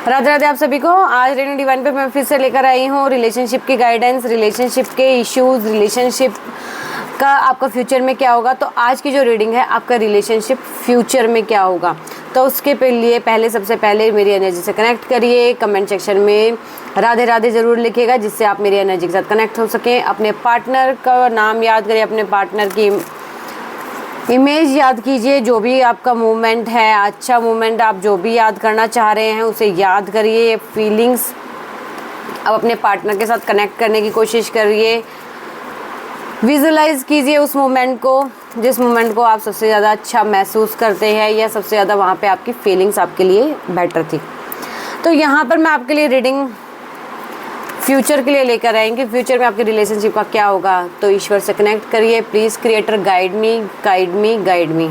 राधे राधे आप सभी को। आज रेडियो डिवाइन पे मैं फिर से लेकर आई हूँ रिलेशनशिप की गाइडेंस, रिलेशनशिप के इश्यूज, रिलेशनशिप का आपका फ्यूचर में क्या होगा। तो आज की जो रीडिंग है आपका रिलेशनशिप फ्यूचर में क्या होगा, तो उसके लिए पहले सबसे पहले मेरी एनर्जी से कनेक्ट करिए। कमेंट सेक्शन में राधे राधे ज़रूर लिखिएगा जिससे आप मेरी एनर्जी के साथ कनेक्ट हो सकें। अपने पार्टनर का नाम याद करिए, अपने पार्टनर की इमेज याद कीजिए। जो भी आपका मूवमेंट है, अच्छा मूवमेंट, आप जो भी याद करना चाह रहे हैं उसे याद करिए। फीलिंग्स अब अपने पार्टनर के साथ कनेक्ट करने की कोशिश करिए। विजुलाइज कीजिए उस मोमेंट को, जिस मोमेंट को आप सबसे ज़्यादा अच्छा महसूस करते हैं या सबसे ज़्यादा वहाँ पे आपकी फीलिंग्स आपके लिए बेटर थी। तो यहाँ पर मैं आपके लिए रीडिंग फ्यूचर के लिए लेकर आएंगे। फ्यूचर में आपके रिलेशनशिप का क्या होगा, तो ईश्वर से कनेक्ट करिए। Please creator guide me, guide me, guide me.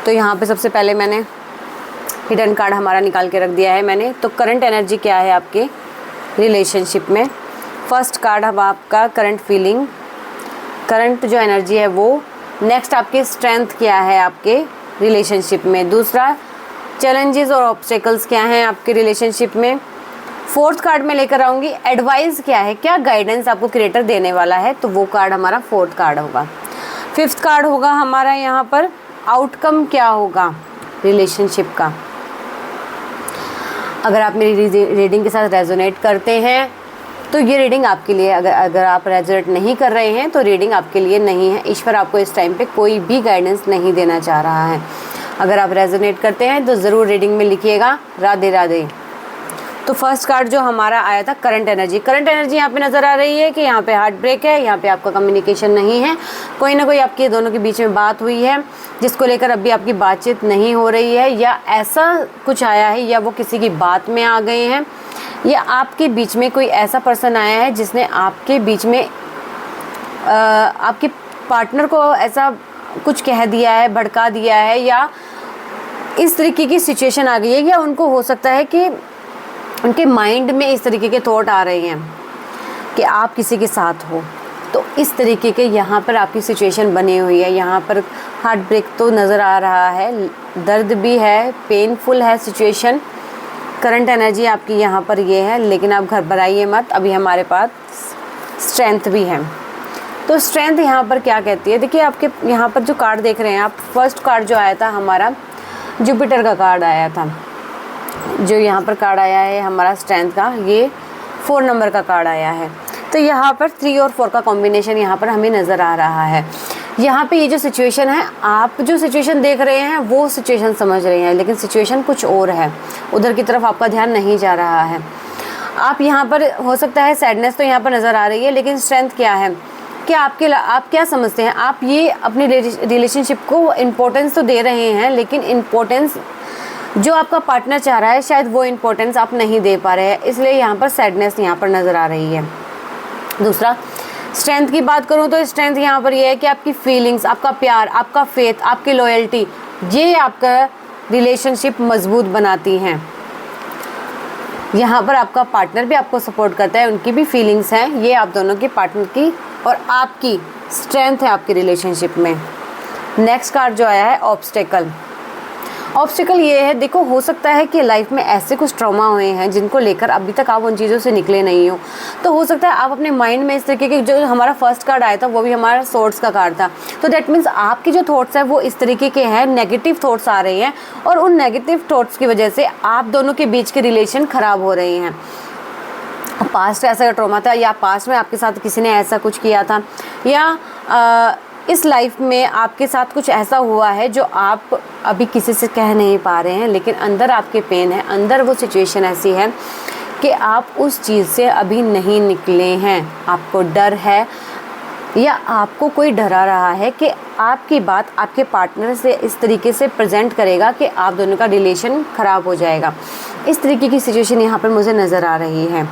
तो यहाँ पे सबसे पहले मैंने हिडन कार्ड हमारा निकाल के रख दिया है मैंने। तो करंट एनर्जी क्या है आपके रिलेशनशिप में। फर्स्ट कार्ड हम आपका करंट फीलिंग, करंट जो एनर्जी है वो। नेक्स्ट आपकी स्ट्रेंथ क्या है आपके रिलेशनशिप में। दूसरा चैलेंजेस और ऑब्स्टेकल्स क्या हैं आपके रिलेशनशिप में। फोर्थ कार्ड में लेकर आऊँगी एडवाइस क्या है, क्या गाइडेंस आपको क्रिएटर देने वाला है, तो वो कार्ड हमारा फोर्थ कार्ड होगा। फिफ्थ कार्ड होगा हमारा यहाँ पर आउटकम क्या होगा रिलेशनशिप का। अगर आप मेरी रीडिंग के साथ रेजोनेट करते हैं तो ये रीडिंग आपके लिए। अगर आप रेजोनेट नहीं कर रहे हैं तो रीडिंग आपके लिए नहीं है। ईश्वर आपको इस टाइम पे कोई भी गाइडेंस नहीं देना चाह रहा है। अगर आप रेजोनेट करते हैं तो ज़रूर रीडिंग में लिखिएगा राधे राधे। तो फर्स्ट कार्ड जो हमारा आया था करंट एनर्जी। करंट एनर्जी यहाँ पे नज़र आ रही है कि यहाँ पे हार्ट ब्रेक है, यहाँ पे आपका कम्युनिकेशन नहीं है। कोई ना कोई आपके दोनों के बीच में बात हुई है जिसको लेकर अभी आपकी बातचीत नहीं हो रही है, या ऐसा कुछ आया है, या वो किसी की बात में आ गए हैं, या आपके बीच में कोई ऐसा पर्सन आया है जिसने आपके बीच में आपके पार्टनर को ऐसा कुछ कह दिया है, भड़का दिया है, या इस तरीके की सिचुएशन आ गई है। या उनको हो सकता है कि उनके माइंड में इस तरीके के थॉट आ रहे हैं कि आप किसी के साथ हो। तो इस तरीके के यहाँ पर आपकी सिचुएशन बनी हुई है। यहाँ पर हार्ट ब्रेक तो नज़र आ रहा है, दर्द भी है, पेनफुल है सिचुएशन। करंट एनर्जी आपकी यहाँ पर ये है, लेकिन आप घबराइए मत, अभी हमारे पास स्ट्रेंथ भी है। तो स्ट्रेंथ यहाँ पर क्या कहती है, देखिए आपके यहाँ पर जो कार्ड देख रहे हैं आप, फर्स्ट कार्ड जो आया था हमारा जुपिटर का कार्ड आया था। जो यहाँ पर कार्ड आया है हमारा स्ट्रेंथ का, ये 4 नंबर का कार्ड आया है। तो यहाँ पर 3 और 4 का कॉम्बिनेशन यहाँ पर हमें नज़र आ रहा है। यहाँ पे ये जो सिचुएशन है, आप जो सिचुएशन देख रहे हैं वो सिचुएशन समझ रहे हैं, लेकिन सिचुएशन कुछ और है, उधर की तरफ आपका ध्यान नहीं जा रहा है। आप यहाँ पर हो सकता है सैडनेस तो यहाँ पर नज़र आ रही है, लेकिन स्ट्रेंथ क्या है कि आप क्या समझते हैं, आप ये अपनी रिलेशनशिप को इम्पोर्टेंस तो दे रहे हैं, लेकिन इम्पोर्टेंस जो आपका पार्टनर चाह रहा है शायद वो इम्पोर्टेंस आप नहीं दे पा रहे हैं, इसलिए यहाँ पर सैडनेस यहाँ पर नज़र आ रही है। दूसरा स्ट्रेंथ की बात करूँ तो स्ट्रेंथ यहाँ पर ये है कि आपकी फीलिंग्स, आपका प्यार, आपका फेथ, आपकी लॉयल्टी, ये आपका रिलेशनशिप मजबूत बनाती हैं। यहाँ पर आपका पार्टनर भी आपको सपोर्ट करता है, उनकी भी फीलिंग्स हैं, ये आप दोनों की पार्टनर की और आपकी स्ट्रेंथ है आपकी रिलेशनशिप में। नेक्स्ट कार्ड जो आया है ऑब्स्टेकल। ऑब्स्टिकल ये है, देखो हो सकता है कि लाइफ में ऐसे कुछ ट्रॉमा हुए हैं जिनको लेकर अभी तक आप उन चीज़ों से निकले नहीं हो। तो हो सकता है आप अपने माइंड में इस तरीके के, जो हमारा फर्स्ट कार्ड आया था वो भी हमारा सोर्स का कार्ड था, तो दैट मीन्स आपके जो थॉट्स हैं वो इस तरीके के हैं, नेगेटिव थॉट्स आ रहे हैं, और उन नेगेटिव थॉट्स की वजह से आप दोनों के बीच के रिलेशन ख़राब हो रहे हैं। पास्ट ऐसा ट्रॉमा था, या पास्ट में आपके साथ किसी ने ऐसा कुछ किया था, या इस लाइफ में आपके साथ कुछ ऐसा हुआ है जो आप अभी किसी से कह नहीं पा रहे हैं, लेकिन अंदर आपके पेन है, अंदर वो सिचुएशन ऐसी है कि आप उस चीज़ से अभी नहीं निकले हैं। आपको डर है, या आपको कोई डरा रहा है कि आपकी बात आपके पार्टनर से इस तरीके से प्रेजेंट करेगा कि आप दोनों का रिलेशन ख़राब हो जाएगा। इस तरीके की सिचुएशन यहाँ पर मुझे नज़र आ रही है,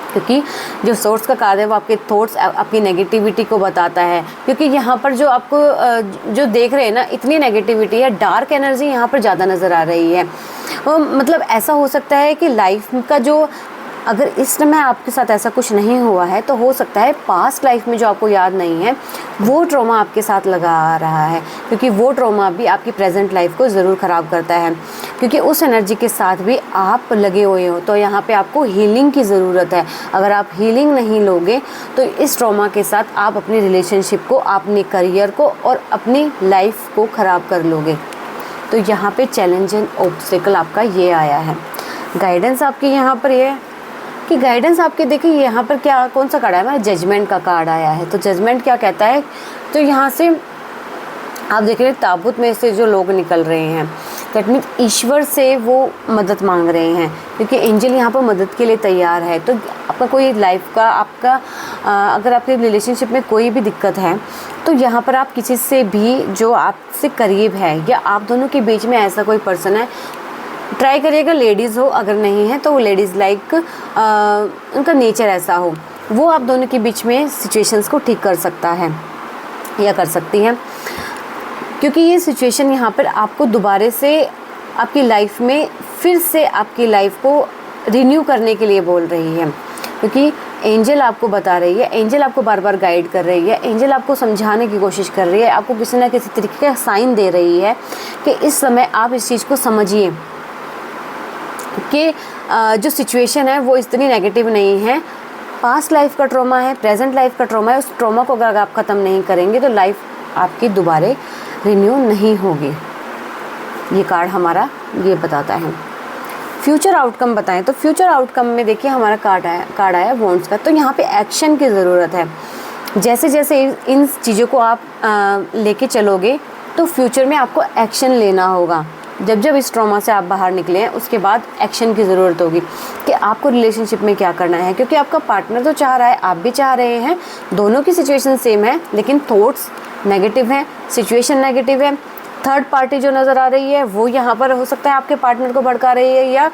क्योंकि जो सोर्स का कार्ड है वो आपके थॉट्स, आपकी नेगेटिविटी को बताता है। क्योंकि यहाँ पर जो आपको जो देख रहे हैं ना, इतनी नेगेटिविटी है, डार्क एनर्जी यहाँ पर ज़्यादा नज़र आ रही है। मतलब ऐसा हो सकता है कि लाइफ का जो अगर इस समय आपके साथ ऐसा कुछ नहीं हुआ है तो हो सकता है पास्ट लाइफ में जो आपको याद नहीं है वो ट्रॉमा आपके साथ लगा आ रहा है, क्योंकि वो ट्रॉमा भी आपकी प्रेजेंट लाइफ को ज़रूर ख़राब करता है, क्योंकि उस एनर्जी के साथ भी आप लगे हुए हो। तो यहाँ पे आपको हीलिंग की ज़रूरत है। अगर आप हीलिंग नहीं लोगे तो इस ट्रॉमा के साथ आप अपनी रिलेशनशिप को, अपने करियर को और अपनी लाइफ को ख़राब कर लोगे। तो यहाँ पे चैलेंज एंड ऑब्स्टिकल आपका ये आया है। गाइडेंस आपकी यहाँ पर ये है कि गाइडेंस आपके, देखिए यहाँ पर क्या, कौन सा कार्ड आया है, जजमेंट का कार्ड आया है। तो जजमेंट क्या कहता है, तो यहाँ से आप देख रहे हैं ताबूत में से जो लोग निकल रहे हैं, दैट मीन्स ईश्वर से वो मदद मांग रहे हैं, क्योंकि एंजल यहाँ पर मदद के लिए तैयार है। तो आपका कोई लाइफ का, आपका अगर आपके रिलेशनशिप में कोई भी दिक्कत है तो यहाँ पर आप किसी से भी जो आपसे करीब है या आप दोनों के बीच में ऐसा कोई पर्सन है, ट्राई करिएगा लेडीज़ हो, अगर नहीं है तो वो लेडीज़ लाइक उनका नेचर ऐसा हो, वो आप दोनों के बीच में सिचुएशंस को ठीक कर सकता है या कर सकती है, क्योंकि ये सिचुएशन यहाँ पर आपको दोबारा से आपकी लाइफ में फिर से आपकी लाइफ को रिन्यू करने के लिए बोल रही है, क्योंकि एंजल आपको बता रही है, एंजल आपको बार बार गाइड कर रही है, एंजल आपको समझाने की कोशिश कर रही है, आपको किसी ना किसी तरीके का साइन दे रही है कि इस समय आप इस चीज़ को समझिए कि जो सिचुएशन है वो इतनी नेगेटिव नहीं है। पास्ट लाइफ का ट्रॉमा है, प्रेजेंट लाइफ का ट्रॉमा है, उस ट्रॉमा को अगर आप ख़त्म नहीं करेंगे तो लाइफ आपकी दोबारा रिन्यू नहीं होगी। ये कार्ड हमारा ये बताता है। फ्यूचर आउटकम बताएं तो फ्यूचर आउटकम में देखिए हमारा कार्ड आया वॉन्ड्स का। तो यहाँ पे एक्शन की ज़रूरत है। जैसे जैसे इन चीज़ों को आप लेके चलोगे तो फ्यूचर में आपको एक्शन लेना होगा। जब जब इस ट्रॉमा से आप बाहर निकले हैं उसके बाद एक्शन की ज़रूरत होगी कि आपको रिलेशनशिप में क्या करना है, क्योंकि आपका पार्टनर तो चाह रहा है, आप भी चाह रहे हैं, दोनों की सिचुएशन सेम है, लेकिन थॉट्स नेगेटिव हैं, सिचुएशन नेगेटिव है। थर्ड पार्टी जो नज़र आ रही है वो यहाँ पर हो सकता है आपके पार्टनर को भड़का रही है, या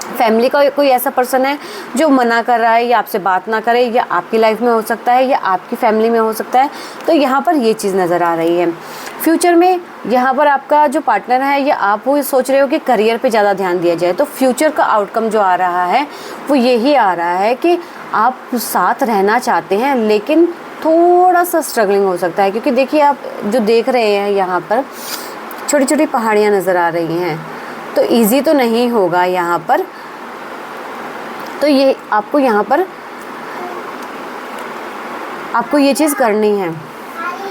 फैमिली का कोई ऐसा पर्सन है जो मना कर रहा है या आपसे बात ना करे, या आपकी लाइफ में हो सकता है या आपकी फैमिली में हो सकता है। तो यहाँ पर ये चीज़ नज़र आ रही है। फ्यूचर में यहाँ पर आपका जो पार्टनर है या आप वो सोच रहे हो कि करियर पे ज़्यादा ध्यान दिया जाए, तो फ्यूचर का आउटकम जो आ रहा है वो यही आ रहा है कि आप साथ रहना चाहते हैं, लेकिन थोड़ा सा स्ट्रगलिंग हो सकता है, क्योंकि देखिए आप जो देख रहे हैं यहाँ पर छोटी छोटी पहाड़ियाँ नज़र आ रही हैं, तो ईजी तो नहीं होगा यहाँ पर। तो ये आपको यहाँ पर आपको ये चीज़ करनी है।